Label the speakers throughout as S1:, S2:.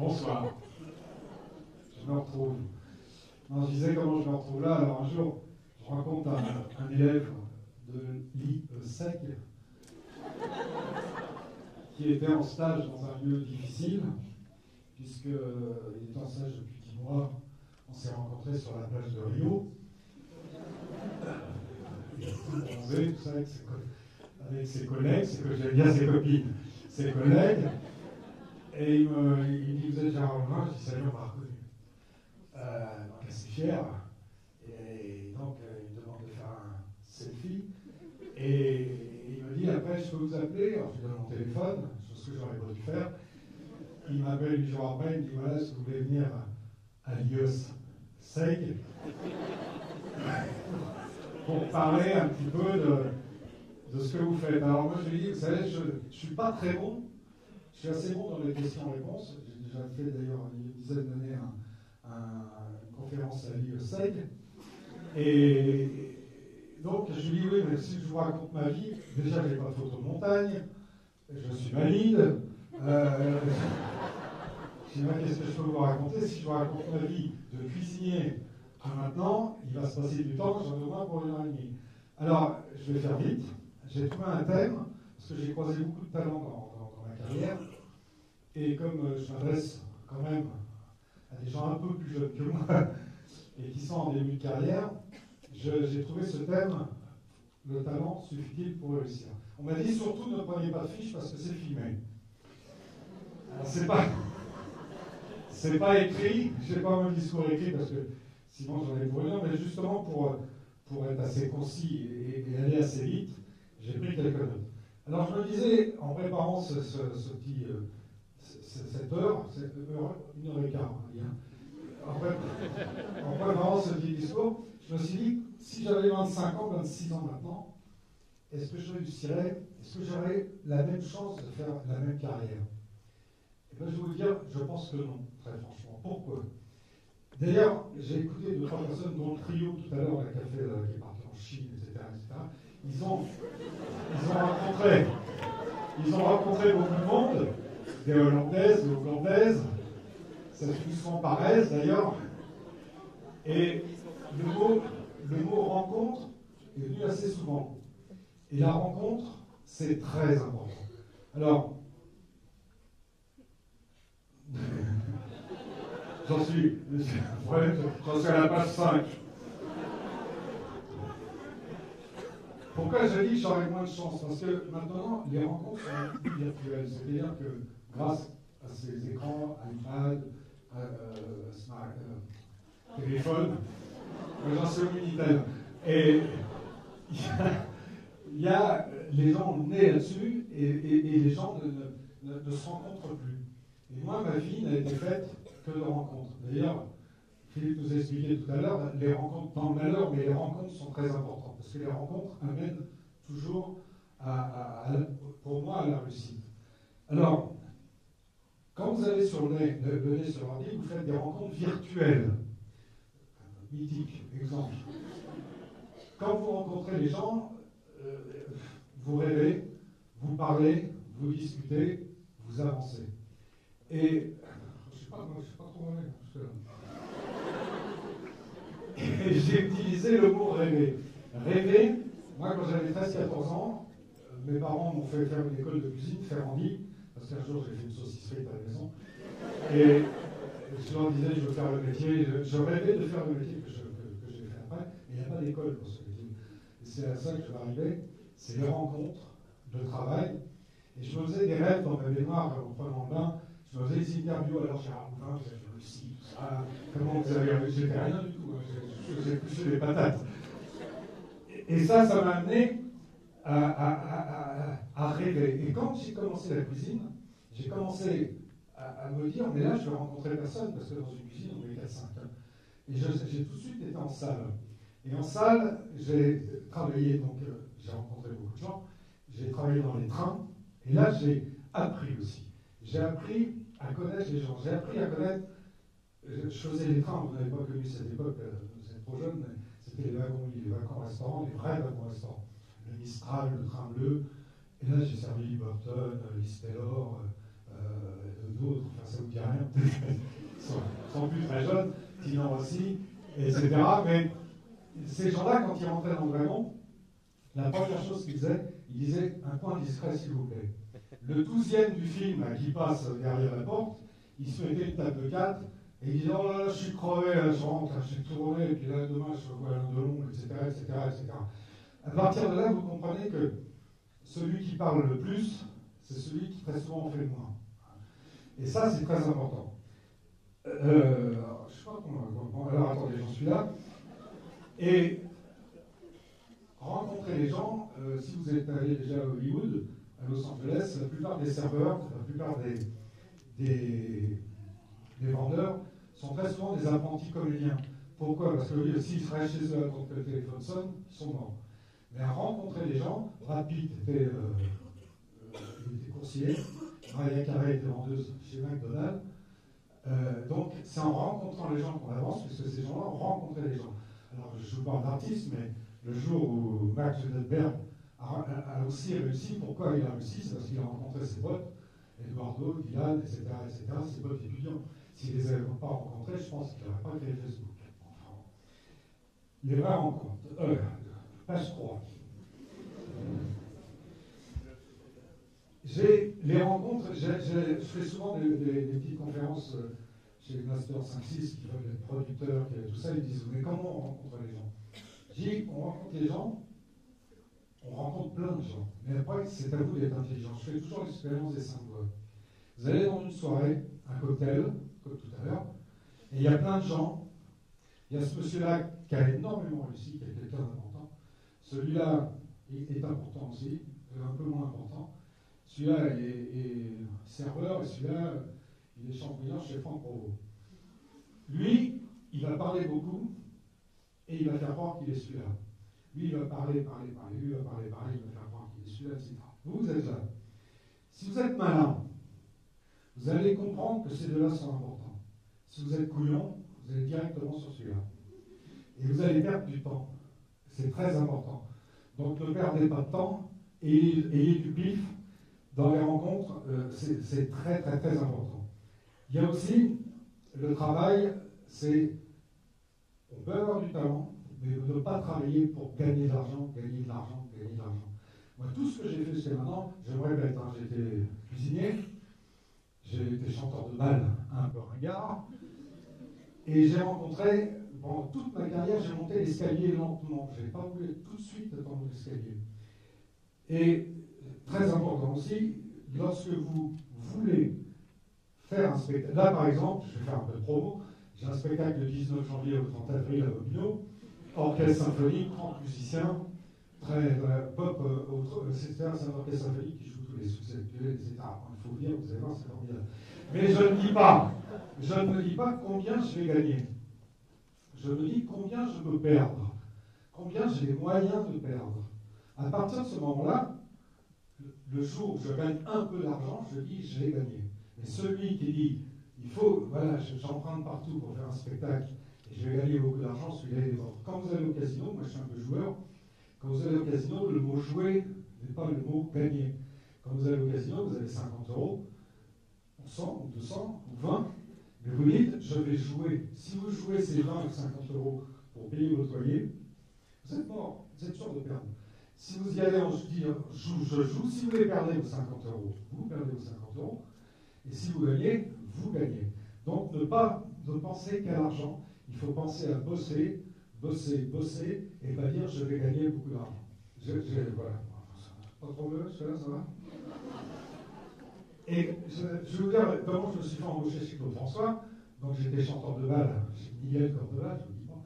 S1: Bonsoir. Je me retrouve. Non, je disais comment je me retrouve là. Alors un jour, je rencontre un élève de l'IESEG qui était en stage dans un lieu difficile, puisqu'il était en stage depuis 10 mois. On s'est rencontrés sur la plage de Rio. Il a tout bronzé, tout ça, avec ses collègues, j'aime bien ses copines, ses collègues. Et il me dit, vous êtes Gérard Lebrun? Je dis, salut, on m'a reconnu. Donc assez fier. Et donc il me demande de faire un selfie. Et il me dit, après, je peux vous appeler? Alors je lui donne mon téléphone, chose que j'aurais pas dû faire. Il m'appelle 8 jours après, il me dit, voilà, est-ce que vous voulez venir à l'IESEG pour parler un petit peu de ce que vous faites. Alors moi je lui dis, vous savez, je ne suis pas très bon, je suis assez bon dans les questions-réponses. J'ai déjà fait d'ailleurs il y a une dizaine d'années une conférence à l'IESEG. Et donc je lui dis, oui, mais si je vous raconte ma vie, déjà je n'ai pas de photo de montagne, je suis valide. Je dis, qu'est-ce que je peux vous raconter? Si je vous raconte ma vie de cuisinier à maintenant, il va se passer du temps, j'en ai au moins pour 1h30. Alors, je vais faire vite. J'ai trouvé un thème, parce que j'ai croisé beaucoup de talents dans ma carrière. Et comme je m'adresse quand même à des gens un peu plus jeunes que moi, et qui sont en début de carrière, j'ai trouvé ce thème, le talent suffit-il pour réussir? On m'a dit surtout ne prenez pas de fiches parce que c'est filmé. Alors, c'est pas écrit, je n'ai pas mon discours écrit parce que sinon j'en ai pour une heure, mais justement pour être assez concis et aller assez vite, j'ai pris quelques notes. Alors je me disais, en préparant cette heure, 1h15, en préparant ce petit discours, je me suis dit, si j'avais 25 ans, 26 ans maintenant, est-ce que je réussirais, est-ce que j'aurais la même chance de faire la même carrière? Et bien, je vais vous dire, je pense que non, très franchement. Pourquoi? D'ailleurs, j'ai écouté 2-3 personnes, dont le trio tout à l'heure, qui est parti en Chine, etc. Ils ont rencontré beaucoup de monde, des Hollandaises, des Ougandaises, ça finit souvent par aise d'ailleurs. Et le mot rencontre est venu assez souvent. Et la rencontre, c'est très important. Alors, j'en suis à la page 5. Pourquoi je dis que j'aurais moins de chance? Parce que maintenant, les rencontres sont virtuelles. C'est-à-dire que grâce à ces écrans, iPad, téléphone, j'en suis au Minitel. Et il y a les gens nés là-dessus et les gens ne se rencontrent plus. Et moi, ma vie n'a été faite que de rencontres. D'ailleurs, Philippe nous a expliqué tout à l'heure, les rencontres dans le malheur, mais les rencontres sont très importantes, parce que les rencontres amènent toujours, pour moi, à la réussite. Alors, quand vous avez sur le nez sur l'ordi, vous faites des rencontres virtuelles. Mythique, exemple. Quand vous rencontrez les gens, vous rêvez, vous parlez, vous discutez, vous avancez. Et je ne sais pas trop rêver. Et j'ai utilisé le mot rêver. Rêver, moi quand j'avais 13-14 ans, mes parents m'ont fait faire une école de cuisine, Ferrandi, parce qu'un jour j'ai fait une saucisse frite à la maison. Et je leur disais, je veux faire le métier, je rêvais de faire le métier que j'ai fait après, mais il n'y a pas d'école pour ce métier. Et c'est à ça que je vais arriver, c'est les rencontres, le travail. Et je me faisais des rêves dans ma mémoire en prenant le bain. Je me faisais des interviews, alors Gérard Lebrun, vous avez réussi, tout ça, comment vous avez réussi? J'étais rien du tout, j'ai poussé des patates. Et ça m'a amené à rêver. Et quand j'ai commencé la cuisine, j'ai commencé à me dire, mais là je vais rencontrer personne, parce que dans une cuisine on est 4-5. Et j'ai tout de suite été en salle. Et en salle, j'ai travaillé, donc j'ai rencontré beaucoup de gens, j'ai travaillé dans les trains, et là j'ai appris aussi. J'ai appris à connaître les gens, j'ai appris à connaître. Je faisais les trains, vous n'avez pas connu cette époque, vous êtes trop jeune, mais c'était les wagons restaurants, les vrais wagons restaurants. Le Mistral, le train bleu, et là j'ai servi Burton, Liz Taylor, d'autres, enfin ça vous dit rien, sont plus très jeunes, Tinan aussi, etc. Mais ces gens-là, quand ils rentraient dans le wagon, la première chose qu'ils faisaient, ils disaient un coin discret s'il vous plaît. Le 12e du film là, qui passe derrière la porte, il se mettait une table de 4 et il disait oh là là, je suis crevé, là, je rentre, je suis tourné, et puis là demain je vois un de long, etc., etc., etc. À partir de là, vous comprenez que celui qui parle le plus, c'est celui qui très souvent en fait le moins. Et ça, c'est très important. Je sais pas comment. Alors attendez, j'en suis là. Et rencontrer les gens, si vous êtes allé déjà à Hollywood, à Los Angeles, la plupart des serveurs, la plupart des vendeurs sont très souvent des apprentis comédiens. Pourquoi? Parce que s'ils seraient chez eux quand le téléphone sonne, ils sont morts. Mais à rencontrer les gens, Brad Pitt était coursier, Mariah Carey était vendeuse chez McDonald's. Donc c'est en rencontrant les gens qu'on avance, puisque ces gens-là ont rencontré les gens. Alors je vous parle d'artiste, mais le jour où Mark Zuckerberg a aussi réussi, pourquoi il a réussi? C'est parce qu'il a rencontré ses potes, Eduardo, Dylan, etc., etc., ses potes étudiants. S'il ne les avait pas rencontrés, je pense qu'il n'aurait pas créé Facebook. Enfin, les vraies rencontres. Page 3. J'ai les rencontres, je fais souvent des petites conférences chez les Masters 5-6 qui veulent être producteurs, tout ça, ils disent mais comment on rencontre les gens? J'ai dit on rencontre les gens, on rencontre plein de gens, mais après c'est à vous d'être intelligent. Je fais toujours l'expérience des 5 doigts. Vous allez dans une soirée, un cocktail, comme tout à l'heure, et il y a plein de gens. Il y a ce monsieur-là qui a énormément réussi, qui est quelqu'un d'important. Celui-là est important aussi, un peu moins important. Celui-là est serveur et celui-là, il est champignon chez Franck Provost. Lui, il va parler beaucoup et il va faire croire qu'il est celui-là. Lui, il va parler, lui, il va parler, il va faire croire qu'il est celui-là, etc. Vous êtes là. Si vous êtes malin, vous allez comprendre que ces deux-là sont importants. Si vous êtes couillon, vous allez directement sur celui-là. Et vous allez perdre du temps. C'est très important. Donc ne perdez pas de temps et ayez du pif. Dans les rencontres, c'est très, très, très important. Il y a aussi le travail, c'est, on peut avoir du talent, mais ne pas travailler pour gagner de l'argent, gagner de l'argent, gagner de l'argent. Moi, tout ce que j'ai fait jusqu'à maintenant, je me répète, hein, j'étais cuisinier, j'ai été chanteur de bal un peu ringard, et j'ai rencontré, pendant toute ma carrière, j'ai monté l'escalier lentement. Je n'ai pas voulu tout de suite attendre l'escalier. Et très important aussi, lorsque vous voulez faire un spectacle, là par exemple, je vais faire un peu de promo, j'ai un spectacle le 19 janvier au 30 avril à Bobino, orchestre symphonique, 30 musiciens, très pop, c'est un orchestre symphonique qui joue tous les succès actuels, etc. Il faut dire, vous allez voir, c'est formidable. Mais je ne dis pas combien je vais gagner. Je me dis combien je peux perdre, combien j'ai les moyens de perdre. À partir de ce moment-là, le jour où je gagne un peu d'argent, je dis je vais gagner. Mais celui qui dit il faut, voilà, j'emprunte partout pour faire un spectacle et je vais gagner beaucoup d'argent, celui-là est mort. Quand vous allez au casino, moi je suis un peu joueur, quand vous allez au casino, le mot jouer n'est pas le mot gagner. Quand vous allez au casino, vous avez 50 euros, ou 100, ou 200, ou 20, mais vous dites je vais jouer. Si vous jouez ces 20 ou 50 euros pour payer votre loyer, vous êtes mort, vous êtes sûr de perdre. Si vous y allez en se dire je joue, si vous les perdez vos 50 euros, vous perdez vos 50 euros, et si vous gagnez, vous gagnez. Donc ne penser qu'à l'argent, il faut penser à bosser, et pas dire je vais gagner beaucoup d'argent. Voilà. Pas trop bleu, là, ça va? Et je vais vous dire comment je me suis fait embaucher chez Claude François. Donc j'étais chanteur de bal chez Miguel Cordoba, je ne vous dis pas.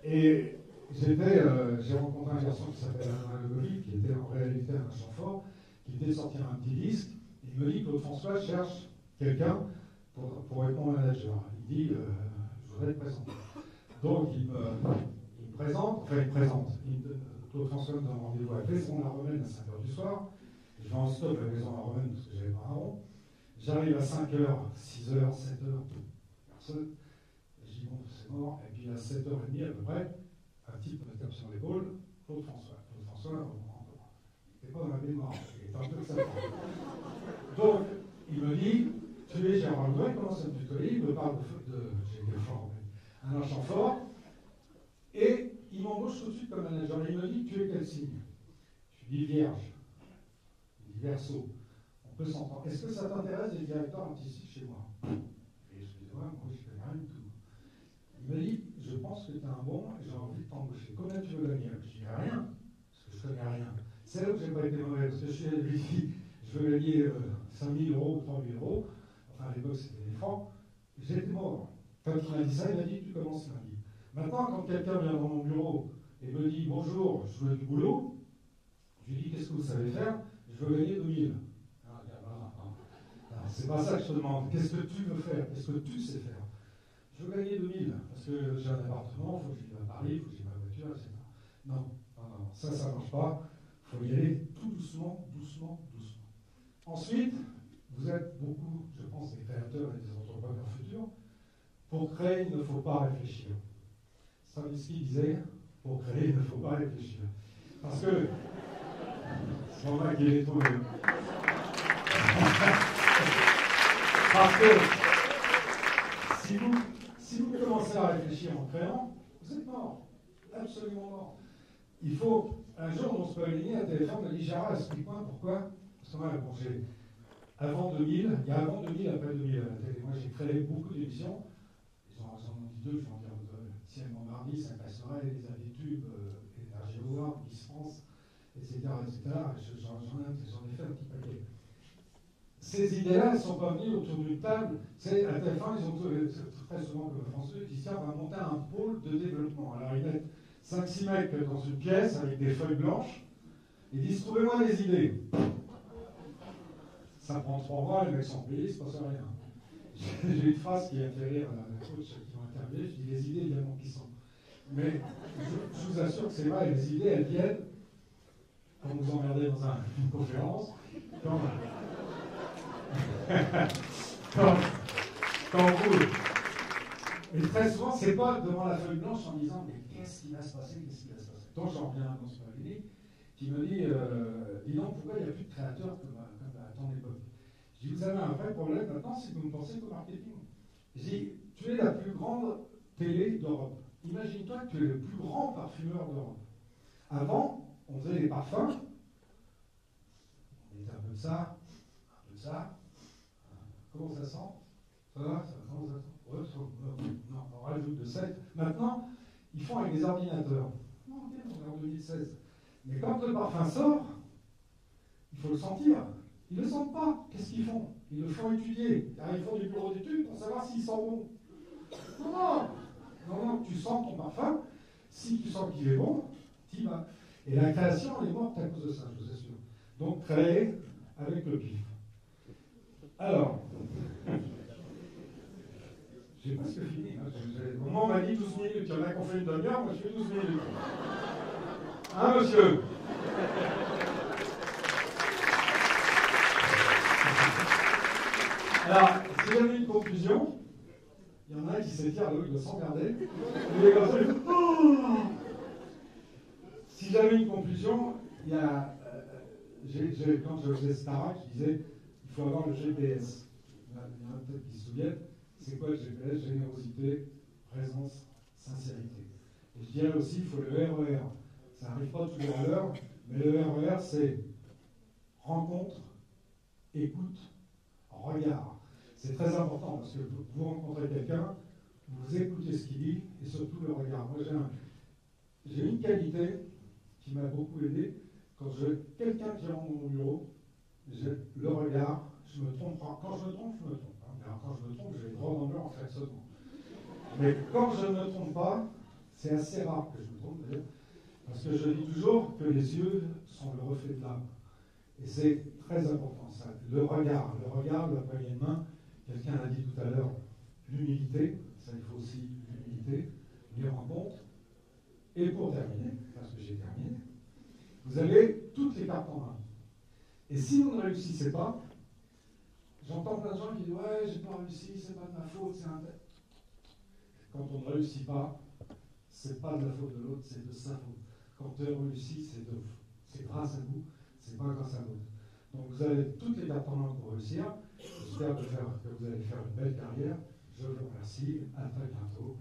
S1: Et j'ai rencontré un garçon qui s'appelle Alain Legovic, qui était en réalité un chanteur, qui était sorti un petit disque. Il me dit que Claude François cherche quelqu'un pour être mon manager. Il dit je voudrais te présenter. Donc il me présente. Claude François me donne rendez-vous à Maison La Romaine à 5h du soir. Je vais en stop à Maison La Romaine parce que j'avais pas un rond. J'arrive à 5h, 6h, 7h, personne. Je dis bon, c'est mort. Et puis à 7h30 à peu près, un type me tape sur l'épaule, Claude François. Claude François, il n'était pas dans la mémoire, il était un peu de sa part. Donc, il me dit, tu es Gérard Louvet, comment ça me tutoyer? Il me parle un enchant fort, et il m'embauche tout de suite comme manager. Il me dit, tu es quel signe? Je lui dis Vierge. Il dit Verseau. On peut s'entendre. Est-ce que ça t'intéresse d'être directeur artistique chez moi? Et je lui dis, ouais, moi je ne connais rien du tout. Il me dit, je pense que tu es un bon et j'ai envie de t'embaucher. Combien tu veux gagner? Je dis rien, parce que je ne connais rien. C'est là où je n'ai pas été mauvais, parce que je lui dis, je veux gagner 5 000 euros ou 3 000 euros. Enfin, à l'époque, c'était des francs. J'étais mort. Quand il m'a dit ça, il m'a dit, tu commences lundi. Maintenant, quand quelqu'un vient dans mon bureau et me dit, bonjour, je veux du boulot, je lui dis, qu'est-ce que vous savez faire? Je veux gagner 2 000. C'est pas ça que je te demande. Qu'est-ce que tu veux faire? Qu'est-ce que tu sais faire? Je veux gagner 2 000, parce que j'ai un appartement, il faut que j'y vais à Paris, il faut que j'y vais à ma voiture, etc. Non, ça ne marche pas. Il faut y aller tout doucement, doucement, doucement. Ensuite, vous êtes beaucoup, je pense, des créateurs et des entrepreneurs futurs. Pour créer, il ne faut pas réfléchir. Stravinsky disait, pour créer, il ne faut pas réfléchir. Parce que, c'est moi qui l'ai trouvé. Parce que, si vous commencez à réfléchir en créant, vous êtes mort. Absolument mort. Il faut, un jour, mon Spalini à téléphone m'a dit, Gérard, explique-moi pourquoi. Parce que moi, bon, avant 2000, il y a avant 2000, après 2000 à la télé. Moi, j'ai créé beaucoup d'émissions. Ils en ont dit 2, je vais en dire Tiens, Montmardi, Saint-Passeray, les Avitubes, Énergie Award, Miss France, etc. J'en ai fait un petit paquet. Ces idées-là, elles ne sont pas venues autour d'une table. C'est à TF1, ils ont très souvent comme Français, ils disent tiens, on va monter un pôle de développement. Alors ils mettent 5-6 mecs dans une pièce avec des feuilles blanches. Ils disent trouvez-moi des idées. Ça prend 3 mois, les mecs sont payés, il ne se passe rien. J'ai une phrase qui a fait rire la coach qui m'a interviewé, je dis les idées évidemment qui sont. Mais je vous assure que c'est vrai, les idées elles viennent quand vous emmerdez dans une conférence, quand vous. Et très souvent, c'est pas devant la feuille blanche en disant mais qu'est-ce qui va se passer, qu'est-ce qui va se passer. Donc j'en reviens à mon Spalini qui me dit dis donc pourquoi il n'y a plus de créateurs comme à ton époque. Je dis vous avez un vrai problème maintenant, c'est que vous ne pensez qu'au marketing. Je dis tu es la plus grande télé d'Europe. Imagine-toi que tu es le plus grand parfumeur d'Europe. Avant, on faisait des parfums, on était un peu de ça, un peu de ça. Comment ça sent? Ça va? Comment ça sent? Ouais, non, on rajoute de 7. Maintenant, ils font avec des ordinateurs. Non, ok, on est en 2016. Mais quand le parfum sort, il faut le sentir. Ils ne le sentent pas. Qu'est-ce qu'ils font? Ils le font étudier. Alors, ils font du bureau d'études pour savoir s'il sent bon. Non, tu sens ton parfum. Si tu sens qu'il est bon, tu y vas. Et la création, elle est morte à cause de ça, je vous assure. Donc, créer avec le pif. Alors, j'ai presque fini. Au moment où on m'a dit 12 minutes, il y en a qui ont fait une demi-heure, moi je fais 12 minutes. Hein, monsieur? Alors, si j'avais une conclusion, il y en a un qui s'étire, l'autre il doit s'emmerder. Si j'avais une conclusion, il y a. Quand je faisais Starac, je disais il faut avoir le GPS. Il y en a peut-être qui se souviennent. C'est quoi le GPS? Générosité, présence, sincérité. Et je dirais aussi il faut le RER. Ça n'arrive pas toujours à l'heure, mais le RER c'est rencontre, écoute, regard. C'est très important parce que vous rencontrez quelqu'un, vous écoutez ce qu'il dit et surtout le regard. Moi j'ai une qualité qui m'a beaucoup aidé. Quand quelqu'un qui rentre dans mon bureau, j'ai le regard, je me trompe. Quand je me trompe, je me trompe. Alors, quand je me trompe, je vais droit dans le mur en klaxonnant. Mais quand je ne me trompe pas, c'est assez rare que je me trompe d'ailleurs, parce que je dis toujours que les yeux sont le reflet de l'âme. Et c'est très important ça. Le regard, la poignée de main. Quelqu'un l'a dit tout à l'heure, l'humilité, ça il faut aussi l'humilité, les rencontres. Et pour terminer, parce que j'ai terminé, vous avez toutes les cartes en main. Et si vous ne réussissez pas, j'entends plein de gens qui disent ouais, j'ai pas réussi, c'est pas de ma faute, c'est un. Quand on ne réussit pas, c'est pas de la faute de l'autre, c'est de sa faute. Quand on réussit, c'est grâce à vous, c'est pas grâce à l'autre. Donc vous avez toutes les cartes en main pour réussir. J'espère que vous allez faire une belle carrière. Je vous remercie. À très bientôt.